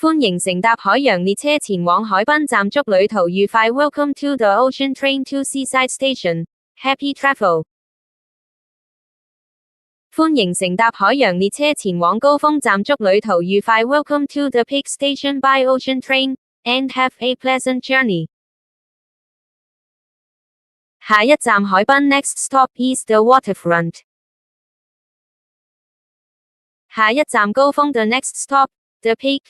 歡迎乘搭海洋列車前往海濱站，祝旅途愉快。Welcome to the Ocean Train to Seaside Station. Happy travel. 歡迎乘搭海洋列車前往高峰站，祝旅途愉快。Welcome to the Peak Station by Ocean Train, and have a pleasant journey. 下一站海濱 Next stop is the waterfront. 下一站高峰 The next stop, the peak.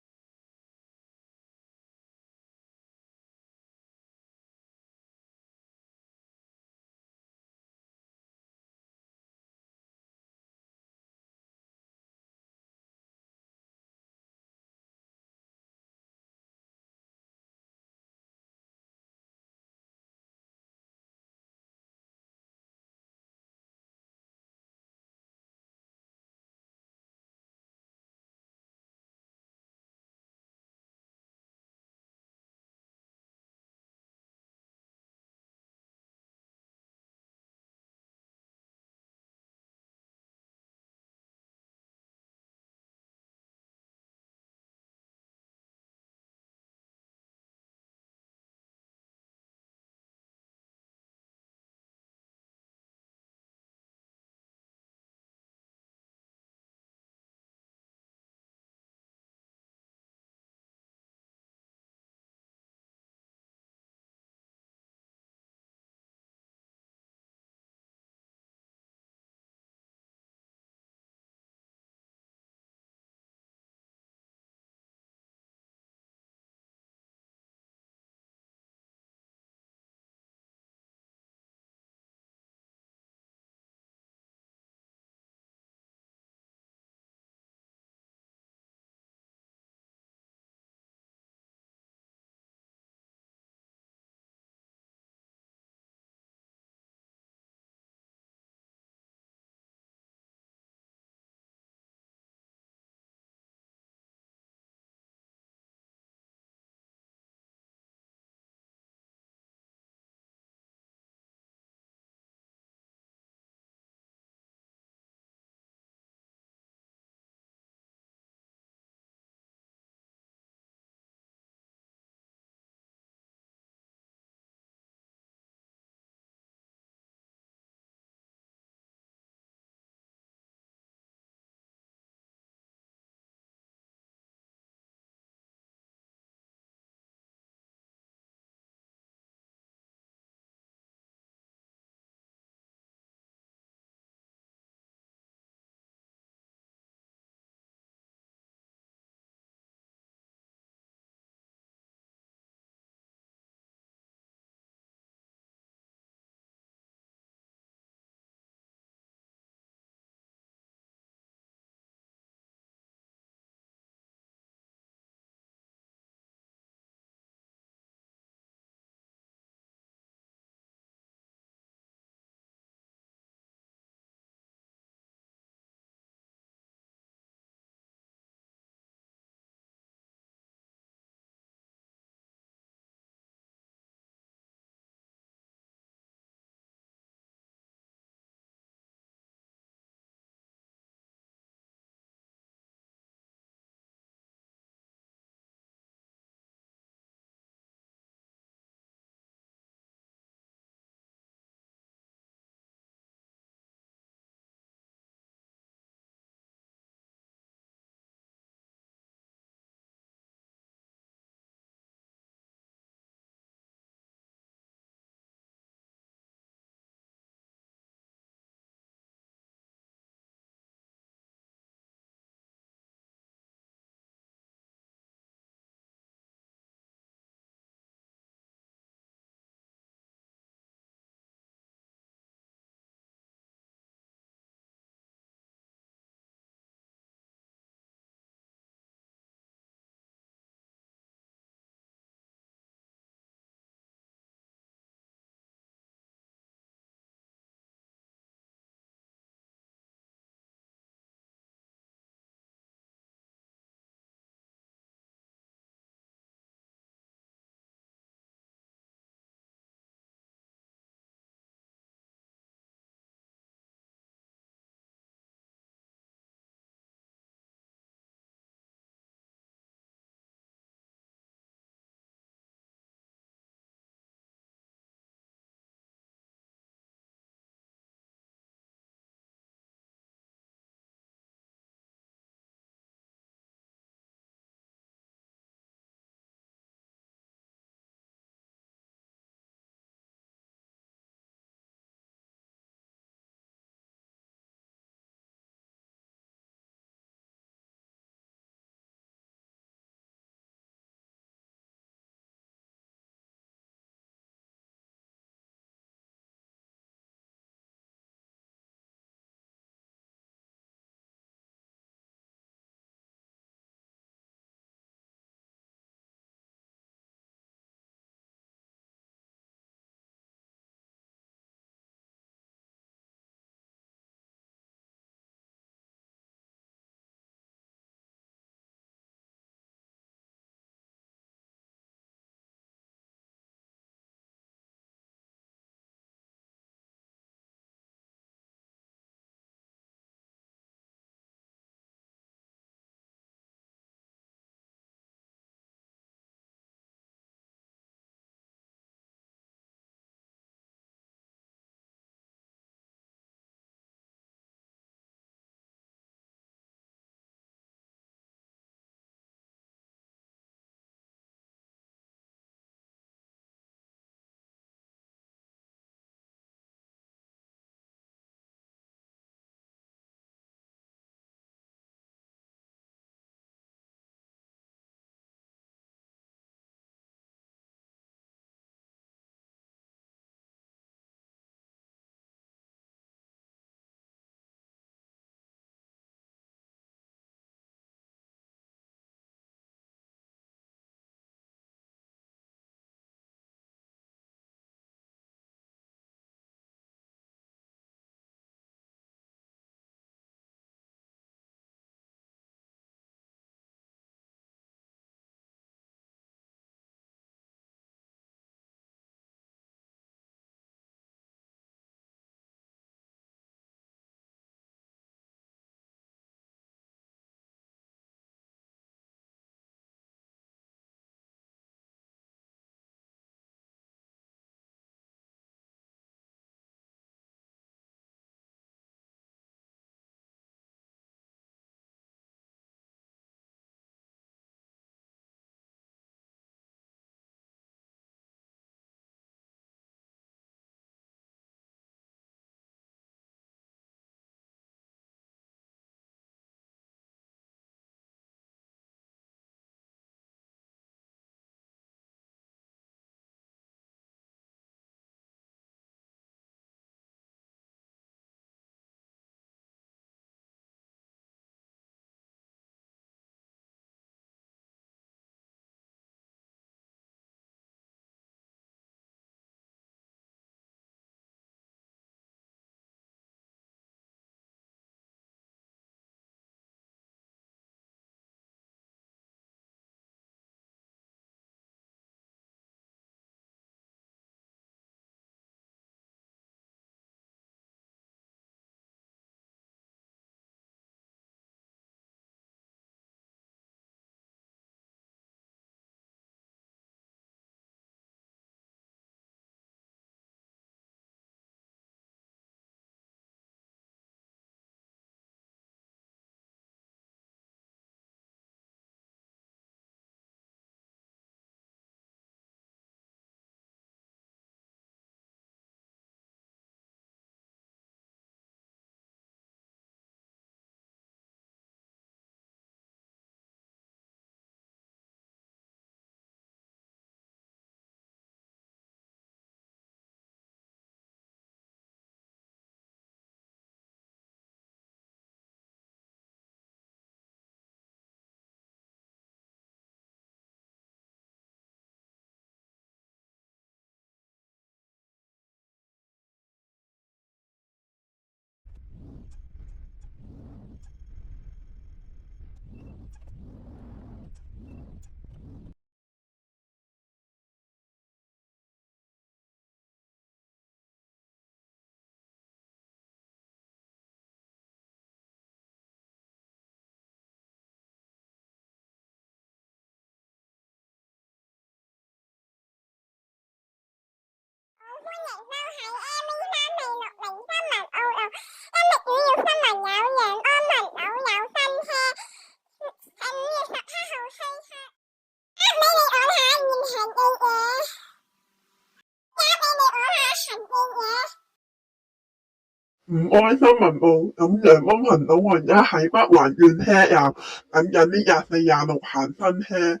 唔開新聞報，咁陽光群島我而家喺北環縣車站等緊啲24、26行新車。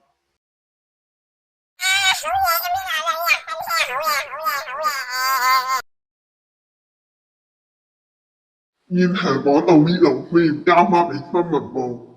現場講到呢度，歡迎交返俾新聞部。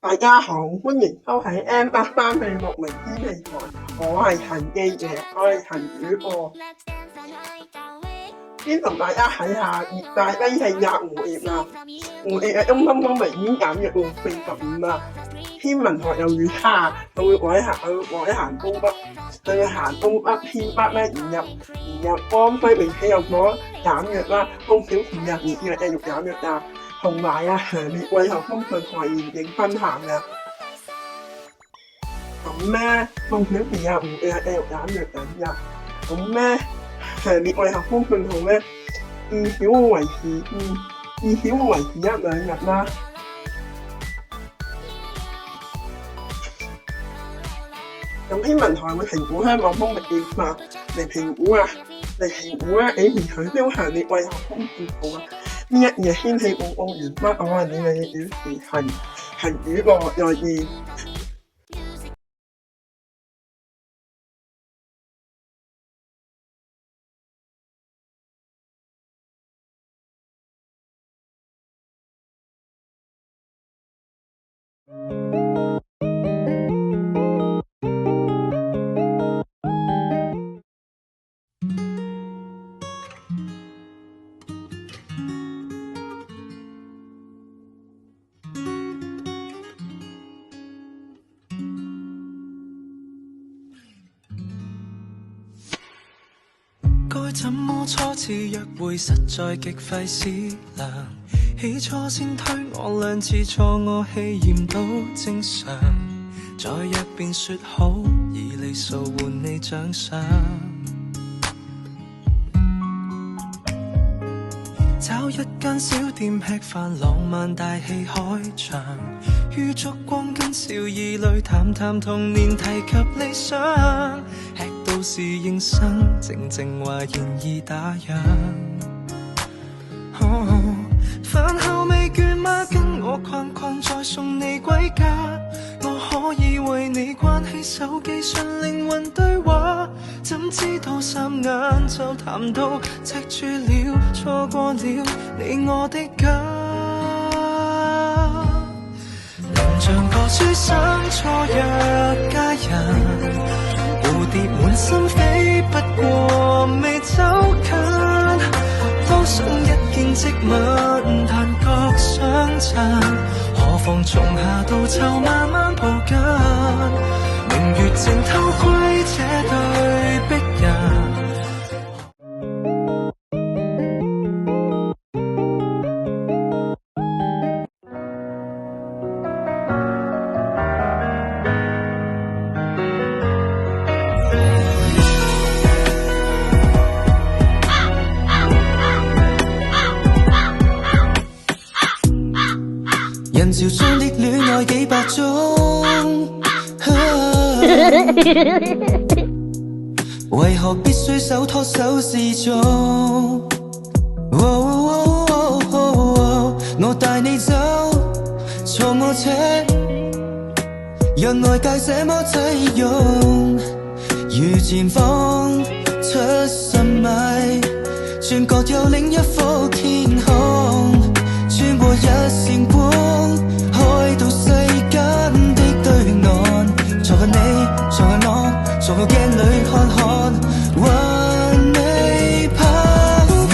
大家好，歡迎收睇 M83460天氣台，我係陳記者，我係陳主播。先同大家睇下熱帶低氣壓胡葉啦，胡葉嘅中心風力已經減弱到45啦。天文台又預測佢會改行東北，佢會行東北偏北咧，移入江西，並且有咗減弱啦，中小時嘅胡葉繼續減弱㗎。同埋強烈季候風信號現正分行嘅，咁咧中小時胡葉繼續減弱緊㗎，咁咧強烈季候風信號咧至少會維持1-2日啦。咁天文台會評估香港風力變化嚟評估幾時取消強烈季候風信號啊！呢一夜天氣報告完畢，我係你嘅主持陳主播，再見。該怎麼初次約會實在極費思量，起初先推我2次錯，我氣焰都正常，再約便說好，以里數換你獎賞，找一間小店吃飯，浪漫大戲開場，於燭光跟笑意裏談談童年，提及理想，吃到侍應生，靜靜話現已打烊。飯後未倦嗎？跟我逛逛再送你歸家，我可以為你關起手機純靈魂對話，怎知道3眼就談到赤柱了，錯過了你我的家。能像個書生錯約佳人，蝴蝶滿心飛，不過未走近，多想一見即吻，但覺相襯，何妨從夏到秋慢慢抱緊，明月靜偷窺這對璧人。照中的戀愛幾百種，為何必須手拖手示眾？我帶你走，坐我車，讓外界這麼擠擁，如前方出10米，轉角有另一幅天空，穿過一線光，開到世間的對岸，坐近你，坐近我，坐到鏡裏看看，還未怕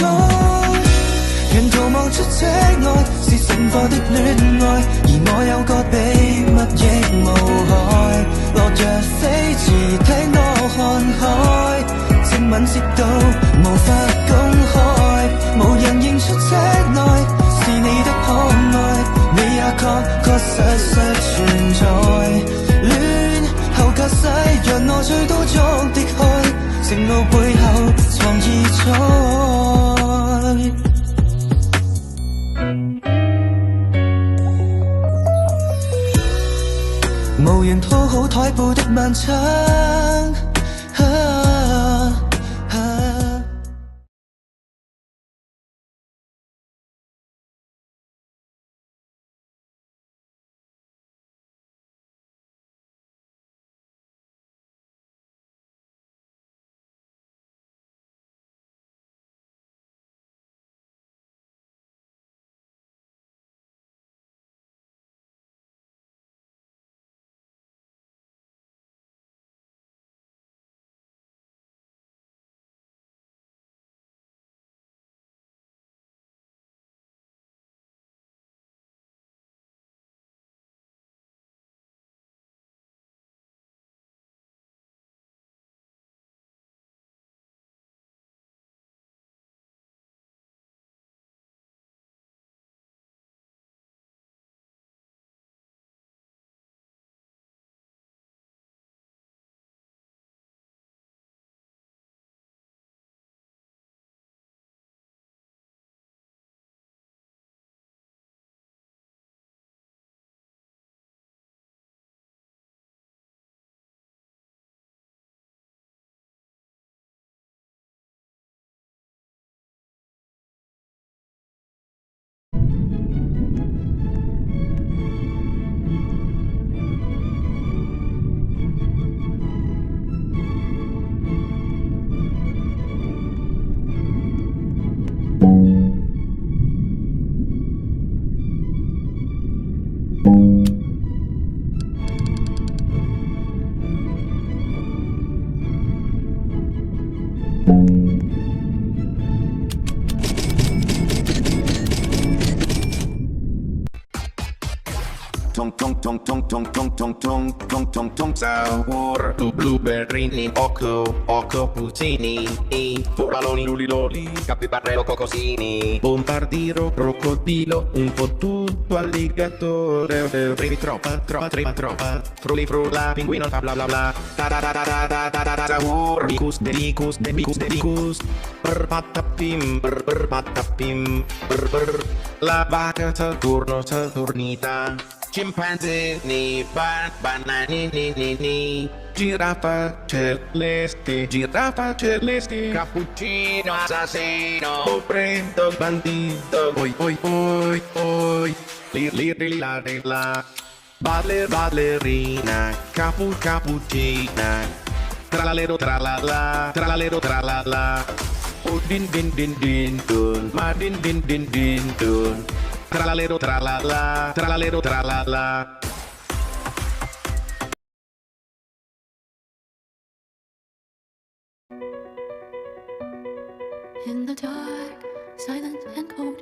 痛，人逃望出這愛是聖火的戀愛，而我有個秘密亦無害，落日飛馳聽我看海，靜吻直到無法公開，無人認出這愛是你的可愛，你也確實存在，戀後隔世讓我最多作的開，情路背後藏異彩，無緣鋪好台布的漫長，Sahur tu blueberry ni Occo puccini Formaloni luliloli Capibarello cocosini Bombardiro crocodilo Un po' tutto alligatore Frulli troppa Frulli frulla Pinguino bla bla bla bla Sahur Bicus Patapim La vaca Saturnita Chimpanzee ni banani ni Giraffa celeste Cappuccino assassino Prendo bandito Oi Lirila Ballerina Cappuccina Tralalero tralala Oh din dun Ma din dun Tralalero tralala In the dark, silent and cold,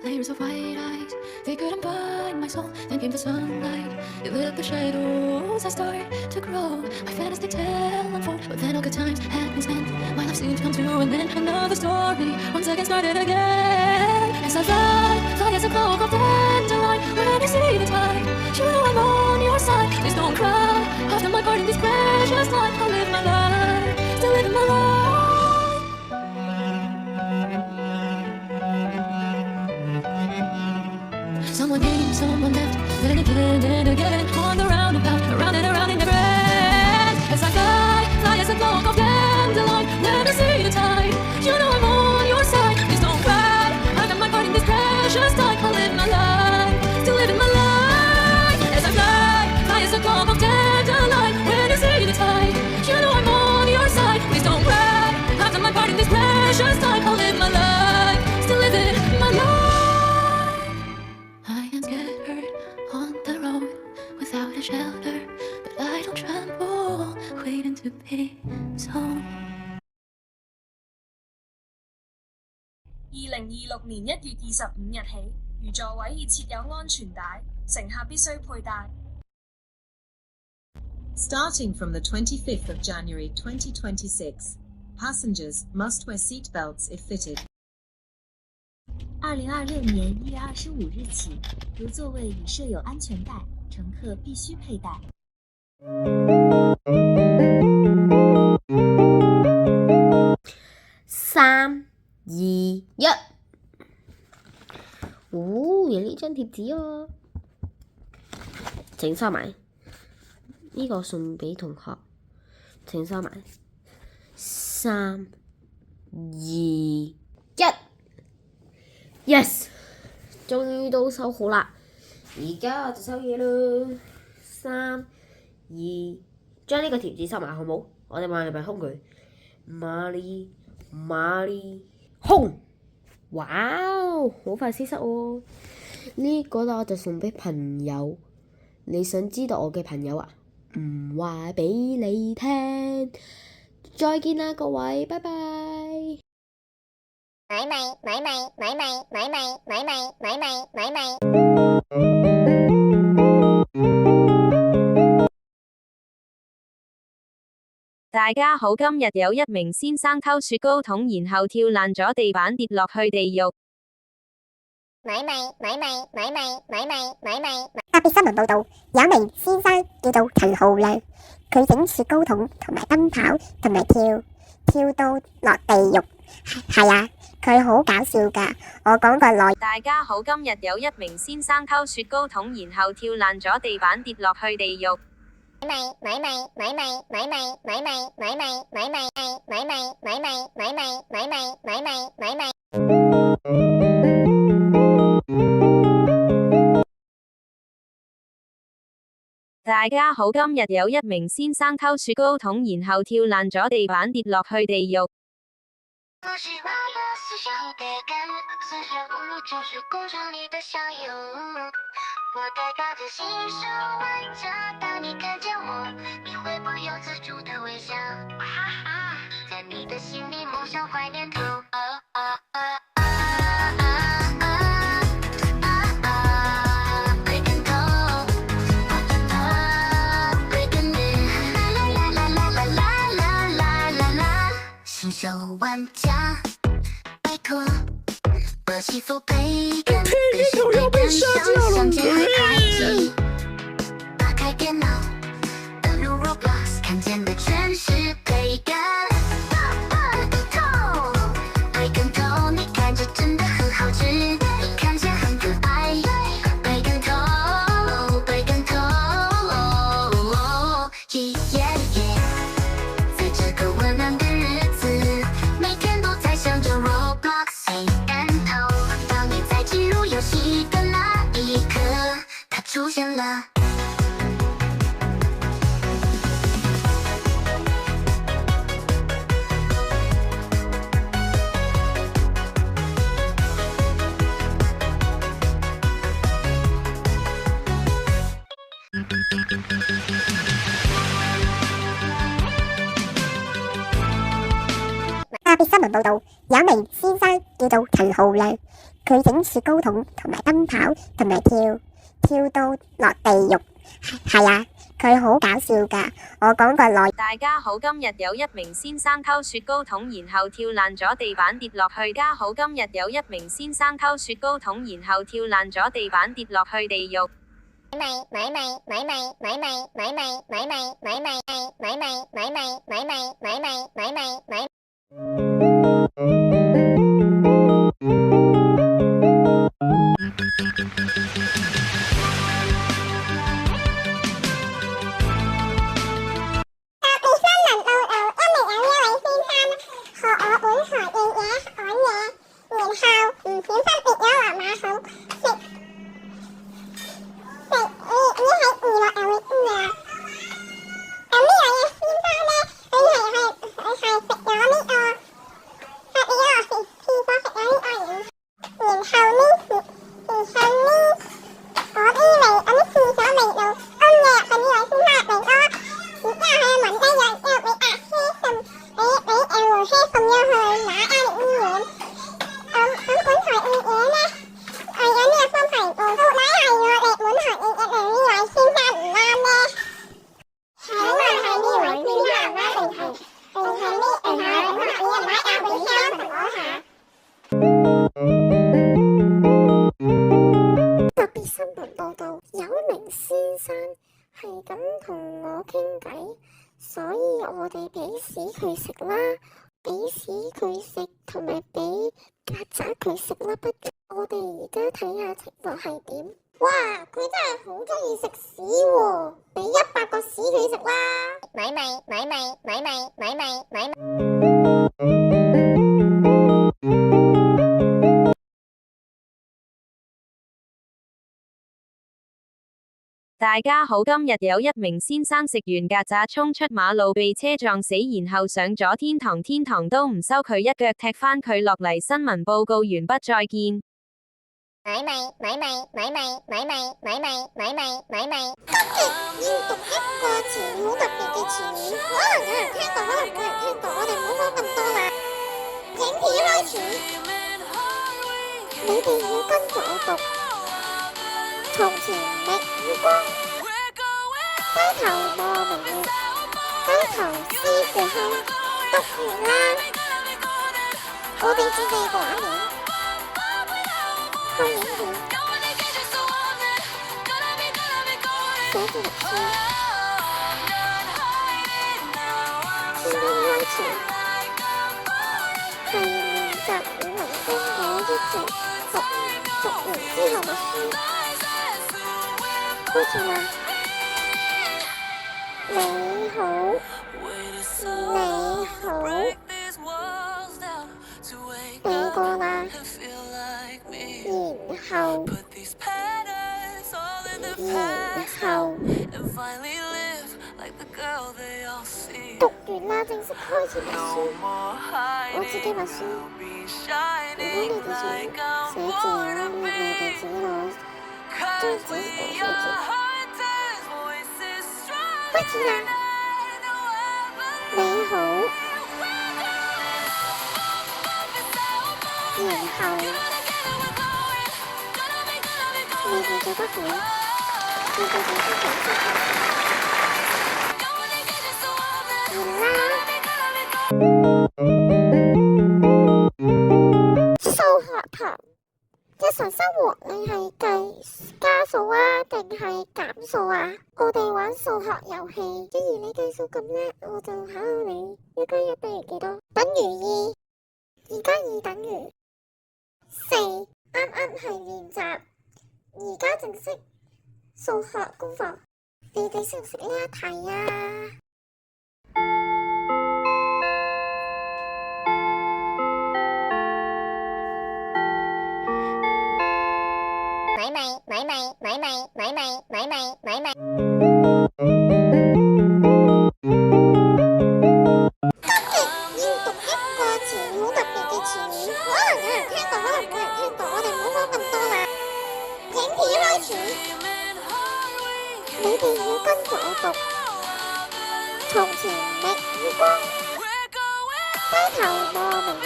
layers of white eyes, they couldn't bind my soul. Then came the sunlight, it lit up the shadows. I started to grow, my fantasy tale unfold. But then all good times had been spent, my life seemed to come to an end. Another story, once again started again. As I fly as a cloak of dandelion. When you see the tide, you know I'm on your side. Please don't cry, after my part in this precious life, I'll live my life, still living my life. Someone came, someone left. then again and again, on the roundabout, around and around it never ends. As I fly as a flock of dandelion, when I see the tide, you know I'm on your side. Please don't cry, I've done my part in this precious time. I'll live my life, still living my life. As I fly as a flock of dandelion, when I see the tide, you know I'm on your side. Please don't cry, I've done my part in this precious time. I'll live my life, still living my life. I am scared on the road without a shelter, but I don't tremble, waiting to be sold. 2026年1月25日起，如座位已設有安全帶，乘客必須佩戴。Starting from the 25th of January 2026, passengers must wear seat belts if fitted. 2026年1月25日起，如座位已设有安全带，乘客必須佩戴。3、2、1。有呢張貼紙啊，請收埋。呢個送俾同學，請收埋。3、2、1。Yes， 終於都收好啦，而家我就收嘢啦。3、2，將呢個貼紙收埋好冇？我哋買嚟咪空佢。瑪麗空，哇好快消失喎！呢個我就送俾朋友。你想知道我嘅朋友啊？唔話俾你聽。再見啦，各位，拜拜。買米。大家好，今日有一名先生偷雪糕筒，然後跳爛咗地板，跌落去地獄。買米。特別新聞報導，有一名先生叫做陳浩亮，佢整雪糕筒同埋奔跑同埋跳到落地獄。係啊，佢好搞笑㗎。我講個內。大家好，今日有一名先生偷雪糕筒，然後跳爛咗地板，跌落去地獄。買米。大家好，今日有一名先生偷雪糕筒，然後跳爛咗地板，跌落去地獄。我是挖了4小的根，4小葫芦就是工厂里的小油。我代表着新手玩家，当你看见我，你会不由自主的微笑。在你的心里，梦想怀念头。新手玩家，拜托，我媳妇培根，必须培根上相见还开机。打开电脑，登入 Roblox， 看见的全是培根。培根头，你看着真的很好吃，你看起来很可爱。培根头，在这个温暖的日子。每天都在想着 Roblox and 头，当你在进入游戏的那一刻，它出现了。特別新聞報導，有一名先生叫做陳浩亮，佢整雪糕筒同埋奔跑同埋跳到落地獄。係啊，佢好搞笑㗎。我講個內。大家好，今日有一名先生偷雪糕筒，然後跳爛咗地板，跌落去。大家好，今日有一名先生偷雪糕筒，然後跳爛咗地板，跌落去地獄。係咁同我傾偈，所以我哋俾屎佢食啦，俾屎佢食同埋俾曱甴佢食啦。不如我哋而家睇下情況係點。哇，佢真係好中意食屎喎，俾100個屎佢食啦！咪咪咪咪咪咪咪咪咪咪。大家好，今日有一名先生食完曱甴衝出馬路被車撞死，然後上咗天堂，天堂都唔收佢，一腳踢返佢落嚟。新聞報告完畢，再見。咪咪咪咪咪咪咪咪咪咪咪咪咪咪。今日要讀一個詞語，好特別嘅詞語，可能有人聽過，可能冇人聽過，我哋唔好講咁多啦。影片開始，你哋要跟住我讀。從前覓月光，低頭望明月，低頭思故鄉。讀完啦，我哋準備畫面，開影片，寫住歷史。片段開始，係練習語文中嘅一隻讀完之後默書。開始啦！你好，你好，第個啦，然後，讀完啦，正式開始默書。我自己默書。如果你哋想寫字啊，你哋自己攞張紙嚟寫字。開始啦！你好，然後你哋做得好，你哋就識講出嚟。完啦！數學堂，日常生活你係計加數啊，定係減數啊？我哋玩數學遊戲，既然你計數咁叻，我就考你1+1等於幾多？等於2，2+2等於4。啱啱係練習，而家正式數學功課。你哋識唔識呢一題啊？咪咪咪咪咪咪咪咪咪咪咪咪。今日要讀一個詞語，好特別嘅詞語，可能有人聽過，可能冇人聽過，我哋唔好講咁多啦。影片開始，你哋要跟住我讀。從前覓月光，低頭望明月，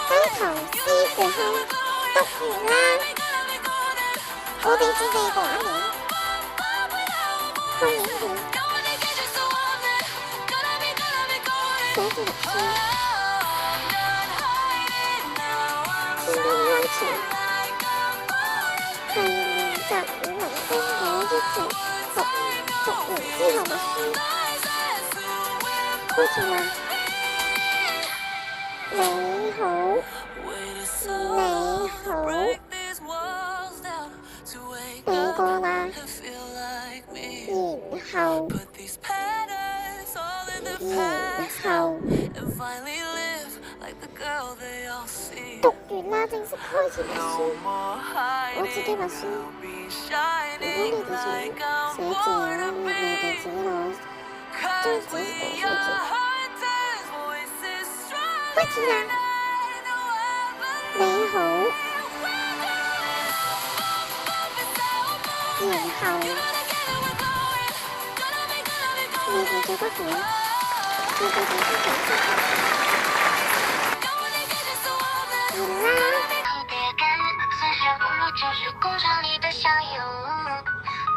低頭思故鄉。讀完啦！我哋準備畫面，開影片，寫住歷史。片段開始，係練習語文中嘅一隻讀完之後默書。開始啦！你好，你好。第個啦，然後，讀完啦，正式開始默書。我自己默書。如果你哋想寫字啊，你哋自己攞張紙嚟寫字。開始啦！你好。然後，你哋做得好，你哋就識講出嚟。完啦！四舍五入就是工廠裡的小油。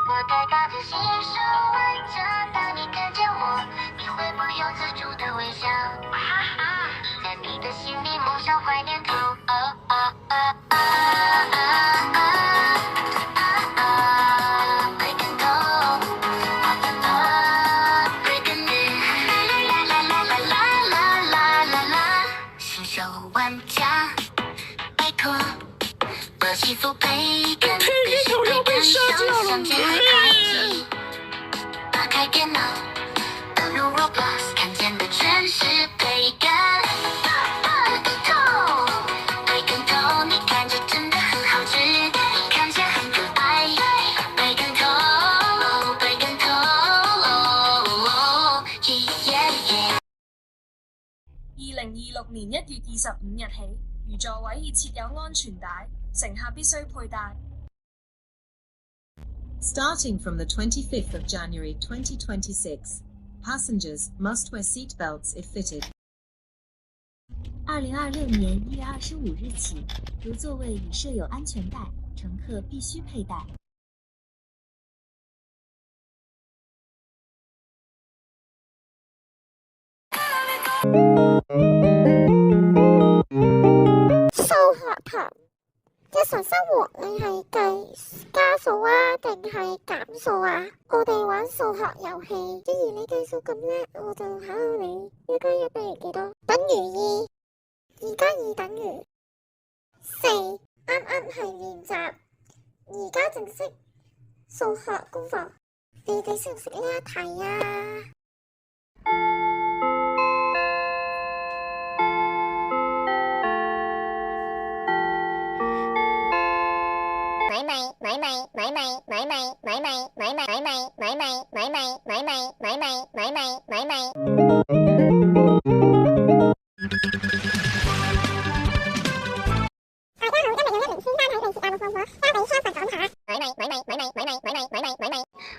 我代表着新手玩家，當你看見我，你會不由自主的微笑。在你的心裡，夢想懷念頭。相见很开启。打开电脑，登录 Roblox， 看见的全是培根。培根头，你看着真的很好吃，看起来很可愛。培根頭，培根頭2026年1月25日起，如座位已設有安全帶，乘客必須佩戴。Starting from the 25th of January 2026, passengers must wear seat belts if fitted. 2026年1月25日起，如座位已设有安全带，乘客必须佩戴。數學堂，日常生活你係計加數啊，定係減數啊？我哋玩數學遊戲，既然你計數咁叻，我就考你1+1等於幾多？等於2，2+2等於4。啱啱係練習，而家正式數學功課，你哋識唔識呢一題啊？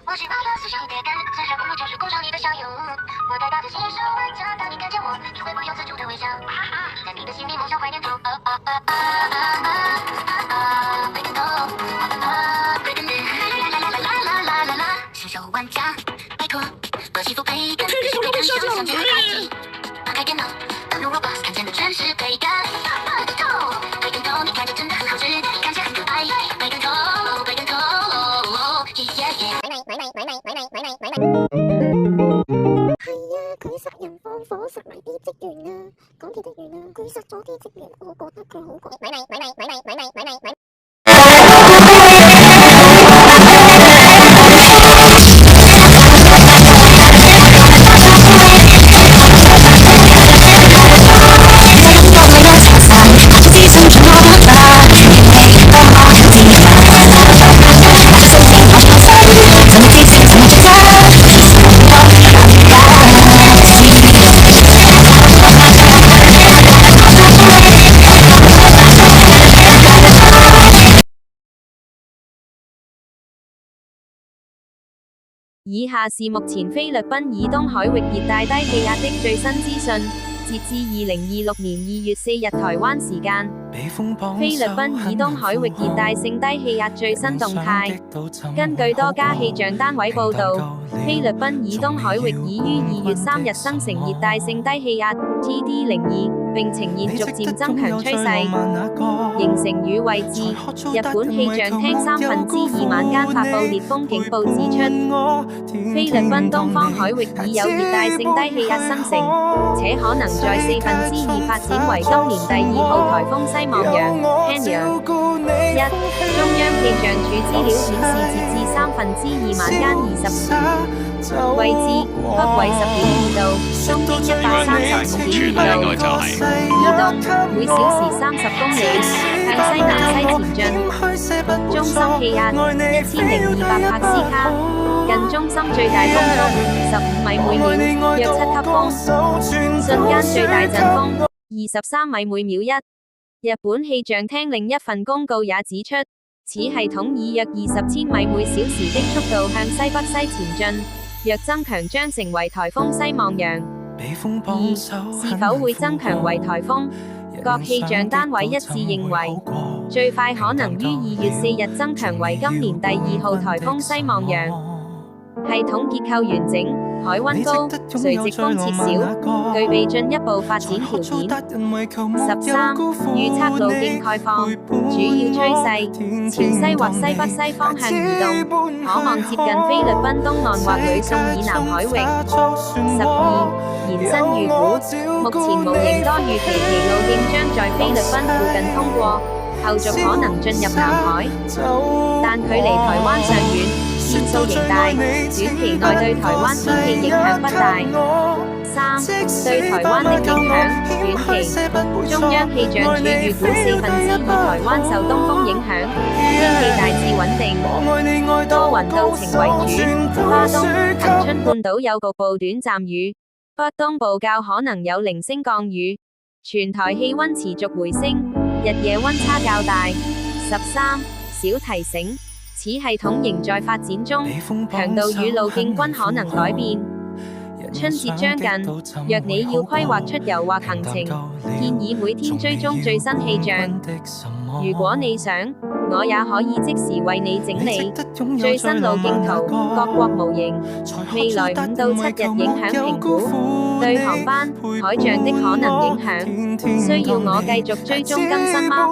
我举报了思想别干，自身不如就是攻上你的小友。我代表着新手玩家，当你看见我，你会不由自主的微笑。在你的心里梦想怀念中。培根头，培根新手玩家，拜托多欺负培根，别说看想相见很开启。打开电脑，登录 Roblox， 看见的全是培根。培根头，你看着真的很好吃，看起來很可愛。培根頭，培根頭，係啊，佢殺人放火殺埋啲職員啊，港鐵職員啊，佢殺咗啲職員，我覺得佢好過。以下是目前菲律賓以東海域熱帶低氣壓的最新資訊，截至2026年2月4日台灣時間。菲律賓以東海域熱帶性低氣壓最新動態。根據多家氣象單位報導，菲律賓以東海域已於2月3日生成熱帶性低氣壓 TD02。並呈現逐漸增強趨勢，形成雨位置。日本氣象廳2/3晚間發布烈風警報指出，菲律賓東方海域已有熱帶性低氣壓生成，且可能在2/4發展為今年第2號颱風西望洋 Hanya。中央氣象署資料顯示，截至2/3晚間25位置，北緯10.2度，東經135.2度，移動每小時30公里，向西南西前進。中心氣壓1002帕斯卡，近中心最大風速15米每秒，約7級風，瞬間最大陣風23米每秒1。日本氣象廳另一份公告也指出，此系統以約20千米每小時的速度向西北西前進，若增強將成為颱風西望洋。是否會增強為颱風？各氣象單位一致認為，最快可能於2月4日增強為今年第2號颱風西望洋。系統結構完整，海溫高，垂直風切小，具備進一步發展條件。13. 預測路徑概況，主要趨勢，朝西或西北西方向移動，可望接近菲律賓東岸或呂宋以南海域。12. 延伸預估，目前無形多預期其路徑將在菲律賓附近通過。後續可能進入南海，但距離台灣尚遠，變數仍大，短期內對台灣天氣影響不大。3. 對台灣的影響，短期，中央氣象處預估2/4台灣受東風影響，天氣大致穩定，多雲到晴為主，花東、恒春半島有局部短暫雨，北東部較可能有零星降雨，全台氣溫持續回升，日夜溫差較大。13. 小提醒，此系統仍在發展中，強度與路徑均可能改變。春節將近，若你要規劃出遊或行程，建議每天追蹤最新氣象。如果你想，我也可以即時為你整理最新路徑圖、各國模型、未來5到7日影響評估，對航班、海象的可能影響，需要我繼續追蹤更新嗎？